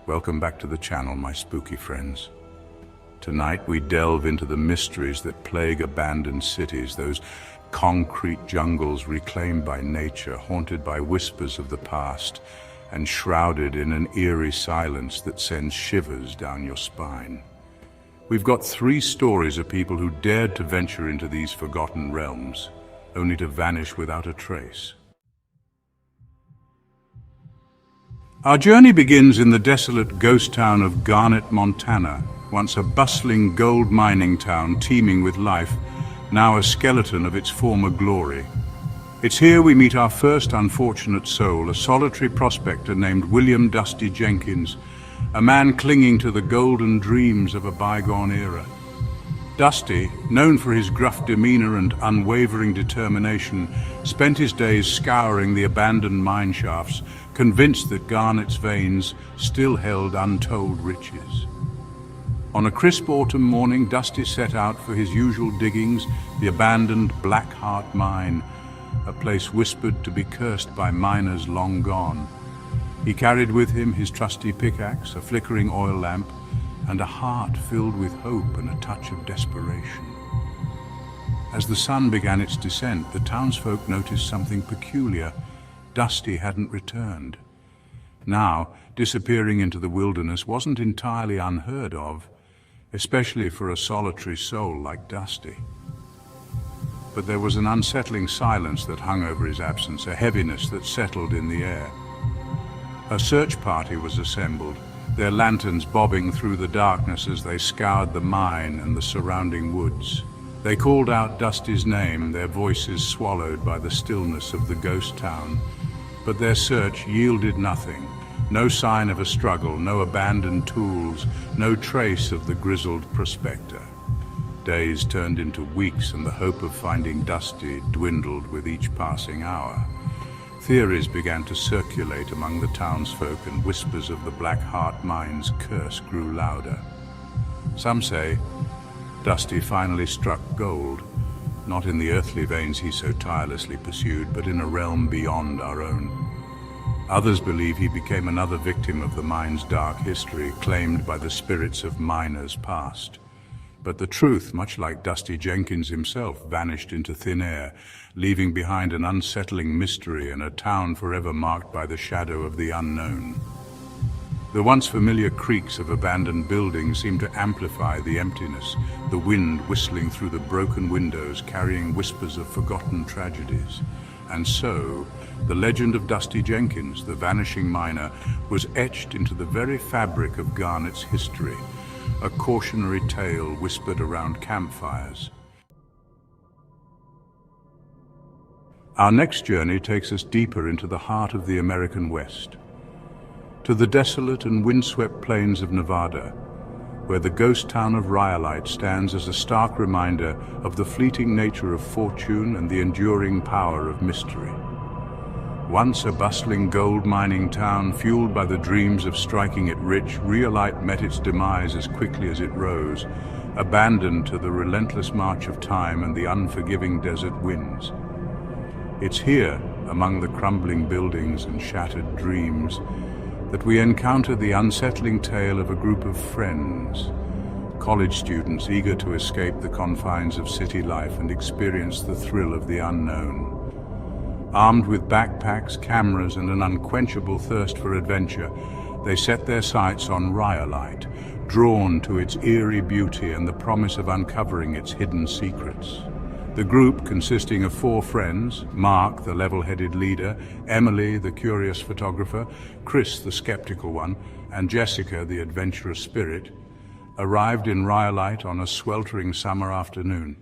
Welcome back to the channel, my spooky friends. Tonight we delve into the mysteries that plague abandoned cities, those concrete jungles reclaimed by nature, haunted by whispers of the past, and shrouded in an eerie silence that sends shivers down your spine. We've got 3 stories of people who dared to venture into these forgotten realms, only to vanish without a trace. Our journey begins in the desolate ghost town of Garnett, Montana, once a bustling gold mining town teeming with life, now a skeleton of its former glory. It's here we meet our first unfortunate soul, a solitary prospector named William Dusty Jenkins, a man clinging to the golden dreams of a bygone era. Dusty, known for his gruff demeanor and unwavering determination, spent his days scouring the abandoned mine shafts, convinced that Garnett's veins still held untold riches. On a crisp autumn morning, Dusty set out for his usual diggings, the abandoned Black Heart Mine, a place whispered to be cursed by miners long gone. He carried with him his trusty pickaxe, a flickering oil lamp, and a heart filled with hope and a touch of desperation. As the sun began its descent, the townsfolk noticed something peculiar. Dusty hadn't returned. Now, disappearing into the wilderness wasn't entirely unheard of, especially for a solitary soul like Dusty. But there was an unsettling silence that hung over his absence, a heaviness that settled in the air. A search party was assembled, their lanterns bobbing through the darkness as they scoured the mine and the surrounding woods. They called out Dusty's name, their voices swallowed by the stillness of the ghost town. But their search yielded nothing. No sign of a struggle, no abandoned tools, no trace of the grizzled prospector. Days turned into weeks, and the hope of finding Dusty dwindled with each passing hour. Theories began to circulate among the townsfolk, and whispers of the Black Heart Mine's curse grew louder. Some say Dusty finally struck gold, not in the earthly veins he so tirelessly pursued, but in a realm beyond our own. Others believe he became another victim of the mine's dark history, claimed by the spirits of miners past. But the truth, much like Dusty Jenkins himself, vanished into thin air, leaving behind an unsettling mystery and a town forever marked by the shadow of the unknown. The once familiar creaks of abandoned buildings seemed to amplify the emptiness, the wind whistling through the broken windows, carrying whispers of forgotten tragedies. And so, the legend of Dusty Jenkins, the vanishing miner, was etched into the very fabric of Garnett's history, a cautionary tale whispered around campfires. Our next journey takes us deeper into the heart of the American West, to the desolate and windswept plains of Nevada, where the ghost town of Rhyolite stands as a stark reminder of the fleeting nature of fortune and the enduring power of mystery. Once a bustling gold mining town fueled by the dreams of striking it rich, Rhyolite met its demise as quickly as it rose, abandoned to the relentless march of time and the unforgiving desert winds. It's here, among the crumbling buildings and shattered dreams, that we encounter the unsettling tale of a group of friends, college students eager to escape the confines of city life and experience the thrill of the unknown. Armed with backpacks, cameras, and an unquenchable thirst for adventure, they set their sights on Rhyolite, drawn to its eerie beauty and the promise of uncovering its hidden secrets. The group, consisting of 4 friends, Mark, the level-headed leader, Emily, the curious photographer, Chris, the skeptical one, and Jessica, the adventurous spirit, arrived in Rhyolite on a sweltering summer afternoon.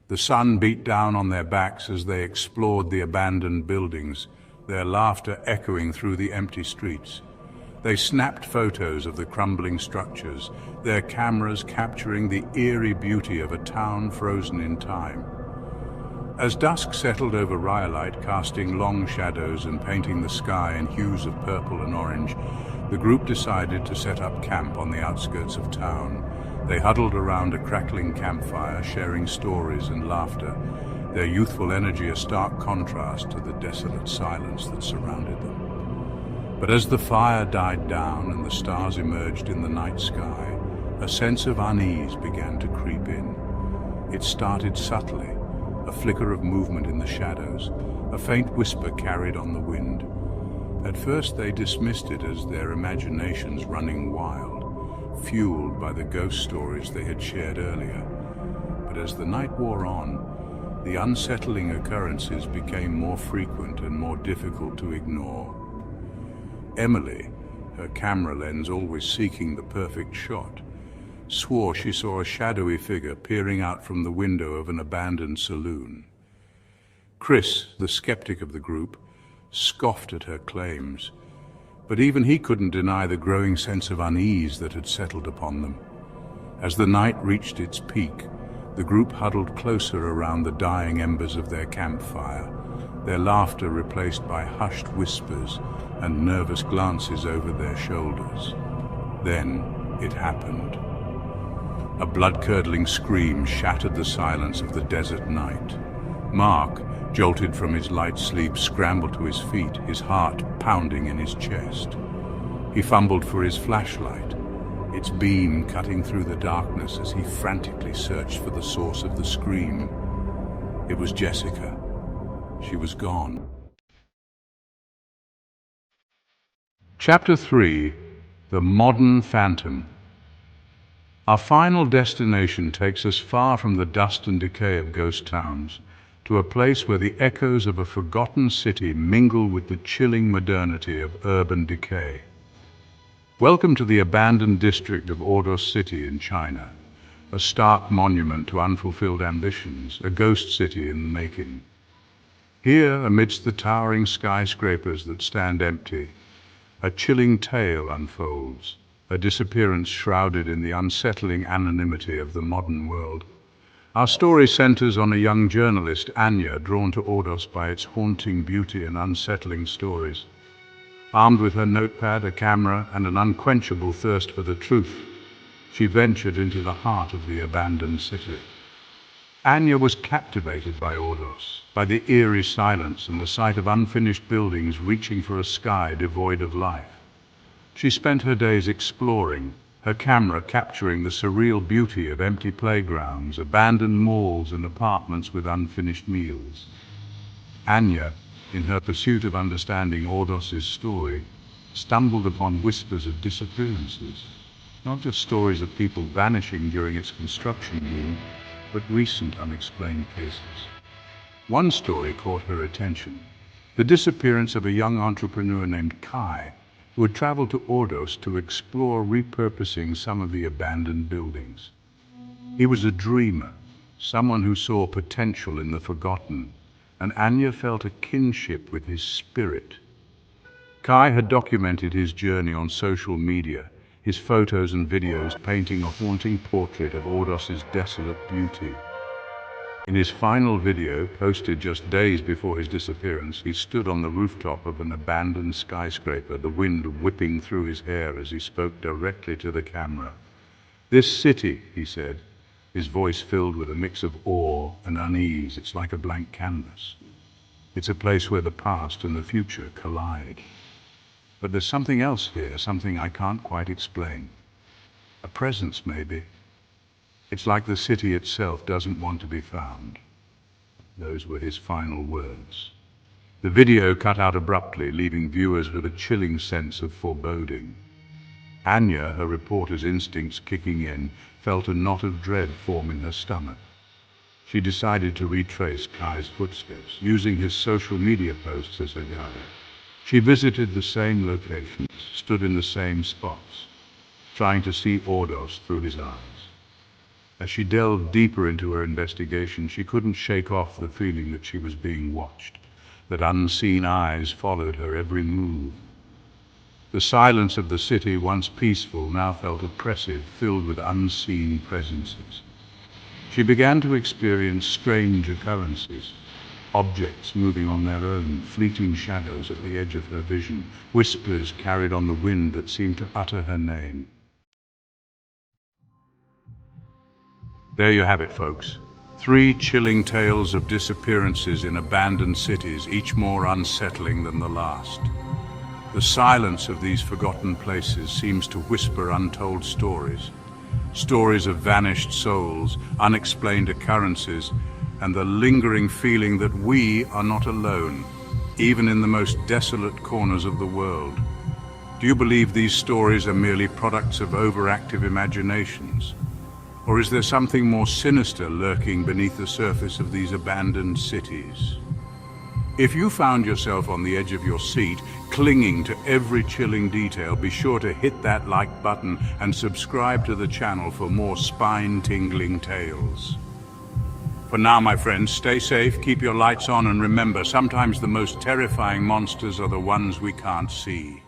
The sun beat down on their backs as they explored the abandoned buildings, their laughter echoing through the empty streets. They snapped photos of the crumbling structures, their cameras capturing the eerie beauty of a town frozen in time. As dusk settled over Rhyolite, casting long shadows and painting the sky in hues of purple and orange, the group decided to set up camp on the outskirts of town. They huddled around a crackling campfire, sharing stories and laughter, their youthful energy a stark contrast to the desolate silence that surrounded them. But as the fire died down and the stars emerged in the night sky, a sense of unease began to creep in. It started subtly, a flicker of movement in the shadows, a faint whisper carried on the wind. At first they dismissed it as their imaginations running wild, fueled by the ghost stories they had shared earlier. But as the night wore on, the unsettling occurrences became more frequent and more difficult to ignore. Emily, her camera lens always seeking the perfect shot, swore she saw a shadowy figure peering out from the window of an abandoned saloon. Chris, the skeptic of the group, scoffed at her claims, but even he couldn't deny the growing sense of unease that had settled upon them. As the night reached its peak, the group huddled closer around the dying embers of their campfire, their laughter replaced by hushed whispers and nervous glances over their shoulders. Then it happened. A blood-curdling scream shattered the silence of the desert night. Mark, jolted from his light sleep, scrambled to his feet, his heart pounding in his chest. He fumbled for his flashlight, its beam cutting through the darkness as he frantically searched for the source of the scream. It was Jessica. She was gone. Chapter 3: The Modern Phantom. Our final destination takes us far from the dust and decay of ghost towns to a place where the echoes of a forgotten city mingle with the chilling modernity of urban decay. Welcome to the abandoned district of Ordos City in China, a stark monument to unfulfilled ambitions, a ghost city in the making. Here, amidst the towering skyscrapers that stand empty, a chilling tale unfolds, a disappearance shrouded in the unsettling anonymity of the modern world. Our story centers on a young journalist, Anya, drawn to Ordos by its haunting beauty and unsettling stories. Armed with her notepad, a camera, and an unquenchable thirst for the truth, she ventured into the heart of the abandoned city. Anya was captivated by Ordos, by the eerie silence and the sight of unfinished buildings reaching for a sky devoid of life. She spent her days exploring, her camera capturing the surreal beauty of empty playgrounds, abandoned malls, and apartments with unfinished meals. Anya, in her pursuit of understanding Ordos's story, stumbled upon whispers of disappearances, not just stories of people vanishing during its construction boom, but recent unexplained cases. One story caught her attention: the disappearance of a young entrepreneur named Kai, who had traveled to Ordos to explore repurposing some of the abandoned buildings. He was a dreamer, someone who saw potential in the forgotten, and Anya felt a kinship with his spirit. Kai had documented his journey on social media, his photos and videos painting a haunting portrait of Ordos's desolate beauty. In his final video, posted just days before his disappearance, he stood on the rooftop of an abandoned skyscraper, the wind whipping through his hair as he spoke directly to the camera. "This city," he said, his voice filled with a mix of awe and unease, "it's like a blank canvas. It's a place where the past and the future collide. But there's something else here, something I can't quite explain. A presence, maybe. It's like the city itself doesn't want to be found." Those were his final words. The video cut out abruptly, leaving viewers with a chilling sense of foreboding. Anya, her reporter's instincts kicking in, felt a knot of dread form in her stomach. She decided to retrace Kai's footsteps, using his social media posts as her guide. She visited the same locations, stood in the same spots, trying to see Ordos through his eyes. As she delved deeper into her investigation, she couldn't shake off the feeling that she was being watched, that unseen eyes followed her every move. The silence of the city, once peaceful, now felt oppressive, filled with unseen presences. She began to experience strange occurrences, objects moving on their own, fleeting shadows at the edge of her vision, whispers carried on the wind that seemed to utter her name. There you have it, folks. 3 chilling tales of disappearances in abandoned cities, each more unsettling than the last. The silence of these forgotten places seems to whisper untold stories. Stories of vanished souls, unexplained occurrences, and the lingering feeling that we are not alone, even in the most desolate corners of the world. Do you believe these stories are merely products of overactive imaginations? Or is there something more sinister lurking beneath the surface of these abandoned cities? If you found yourself on the edge of your seat, clinging to every chilling detail, be sure to hit that like button and subscribe to the channel for more spine-tingling tales. For now, my friends, stay safe, keep your lights on, and remember, sometimes the most terrifying monsters are the ones we can't see.